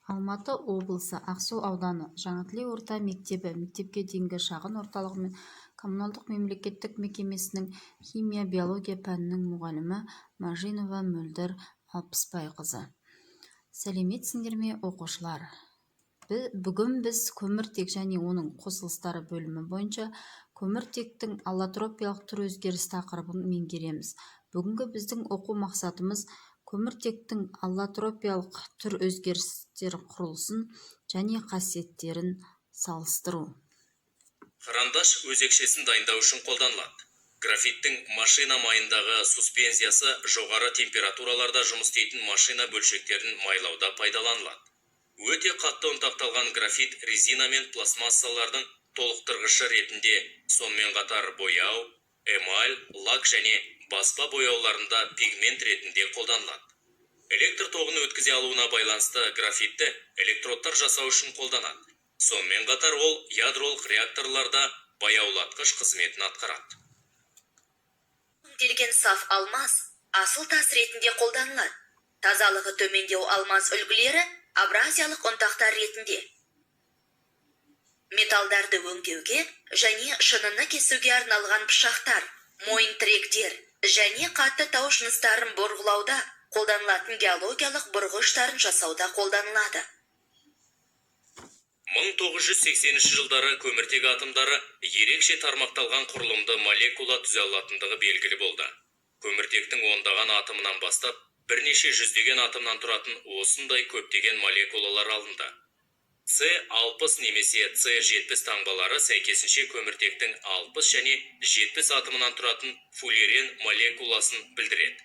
Алматы облысы Ақсу ауданы Жаңатілек орта мектебі мектепке дейінгі шағын орталығы мен коммуналдық мемлекеттік мекемесінің химия-биология пәнінің мұғалімі Мажинова Мөлдір Алпысбайқызы. Сәлеметсіңдер ме, оқушылар? Бүгін біз көміртек және оның қосылыстары бөлімі бойынша көміртектің аллотропиялық түр өзгеріс тақырыбын меңгереміз. Бүгінгі біздің оқу мақсатымыз көміртектің аллотропиялық түр өзгерістер құрылысын және қасиеттерін салыстыру. Қарандаш өзекшесін дайындау үшін қолданылады. Графиттің машина майындағы суспензиясы жоғары температураларда жұмыс істейтін машина бөлшектерін майлауда пайдаланылады. Өте қатты ұнтақталған графит резина мен пластмассалардың толықтырғышы ретінде, сонымен қатар бояу, эмаль, лак және баспа бояуларында пигмент ретінде қолданылады. Электр тоғын өткізе алуына байланысты графитті электродтар жасау үшін қолданады. Сонымен қатар ол ядролық реакторларда баяулатқыш қызметін атқарады. Өңделген саф алмаз асыл тас ретінде қолданылады. Тазалығы төмендеу алмаз үлгілері абразиялық ұнтақтар ретінде. Металдарды өңдеуге және шыныны кесуге арналған пышақтар, мойын тіректер және қатты тау жыныстарын бұрғылауда қолданылатын геологиялық бұрғыштарын жасауда қолданылады. 1980 жылдары көміртек атомдары ерекше тармақталған құрылымды молекула түзе алатындығы белгілі болды. Көміртектің ондаған атомынан бастап, бірнеше жүздеген атомнан тұратын осындай көптеген молекулалар алынды. С60 немесе С70 таңбалары сәйкесінше көміртектің 60 және 70 атомынан тұратын фуллерен молекуласын білдіреді.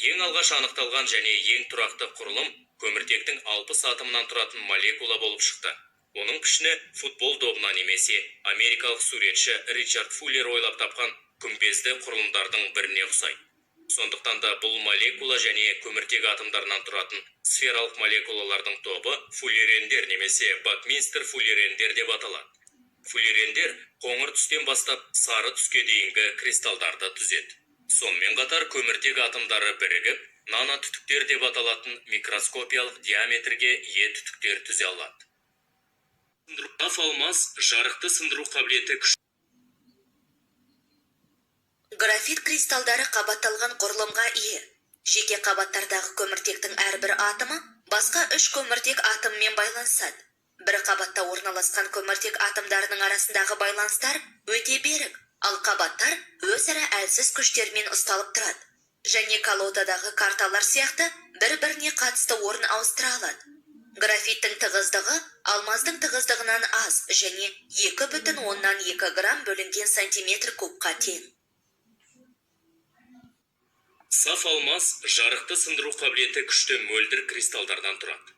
Ең алғаш анықталған және ең тұрақты құрылым көміртектің 60 атомынан тұратын молекула болып шықты. Оның пішіні футбол добына немесе америкалық суретші Ричард Фуллер ойлап тапқан күмбезді құрылымдардың біріне ұқсайды. Сондықтан да бұл молекула және көміртек атомдарынан тұратын сфералық молекулалардың тобы фуллерендер немесе Бакминстер фуллерендер деп аталады. Фуллерендер қоңыр түстен бастап сары түске дейінгі кристалдарды түзеді. Сонымен қатар көміртек атомдары бірігіп, нанотүтіктер деп аталатын микроскопиялық диаметрге ие түтіктер түзе алады. Сaf алмаз жарықты сындыру қабілеті күшті. Графит кристалдары қабатталған құрылымға ие. Жеке қабаттардағы көміртектің әрбір атомы басқа 3 көміртек атоммен байланысады. Бір қабатта орналасқан көміртек атомдарының арасындағы байланыстар өте берік, ал қабаттар өзара әлсіз күштермен ұсталып тұрады. Және колодадағы карталар сияқты бір-біріне қатысты орын ауыстыра алады. Графиттің тығыздығы алмаздың тығыздығынан аз және 2,2 грамм бөлінген сантиметр кубқа тең. Саф алмаз жарықты сындыру қабілеті күшті мөлдір кристалдардан тұрады.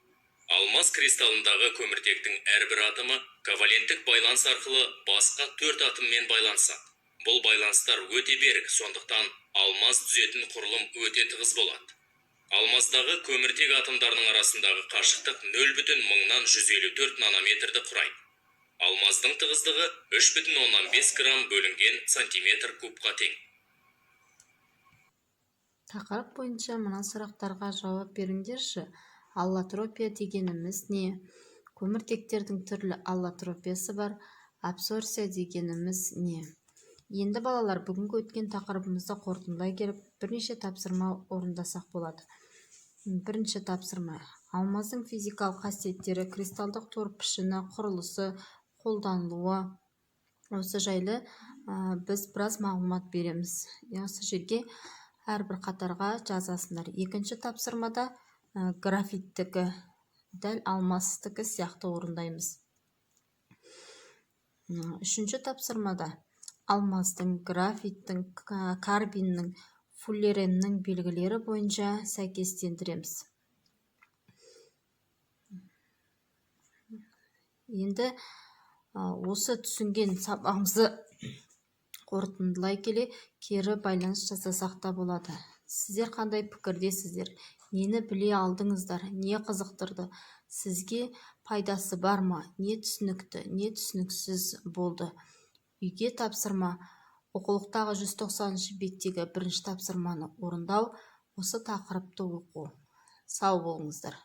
Алмаз кристалындағы көміртектің әрбір атомы коваленттік байланыс арқылы басқа 4 атоммен байланысады. Бұл байланыстар өте берік, сондықтан алмаз түзетін құрылым өте тығыз болады. Алмаздағы көміртек атомдарының арасындағы қашықтық 0,154 нанометрді құрайды. Алмаздың тығыздығы 3,5 грамм бөлінген сантиметр кубқа тең. Тақырып бойынша мына сұрақтарға жауап беріңдерші. Аллотропия дегеніміз не? Көміртектердің түрлі аллотропиясы бар. Абсорбция дегеніміз не? Енді балалар, бүгінгі өткен тақырыбымызды қорытындылай келіп, бірнеше тапсырма орындасақ болады. Бірінші тапсырма. Алмаздың физикалық қасиеттері, кристалдық тор пішіні, құрылысы, қолданылуы. Осы жайлы біз біраз мағлұмат береміз. Осы жерге әрбір қатарға жазасыңдар. Екінші тапсырмада графиттікі, дәл алмастікі сияқты орындаймыз. Үшінші тапсырмада алмаздың, графиттің, карбиннің, фуллереннің белгілері бойынша сәйкестендіреміз. Енді осы түсінген сабағымызды қорытындылай келе кері байланыс жасасақ та болады. Сіздер қандай пікірдесіздер? Нені біле алдыңыздар? Не қызықтырды? Сізге пайдасы бар ма? Не түсінікті, не түсініксіз болды? Үйге тапсырма, оқулықтағы 190 беттегі бірінші тапсырманы орындау, осы тақырыпты оқу. Сау болыңыздар.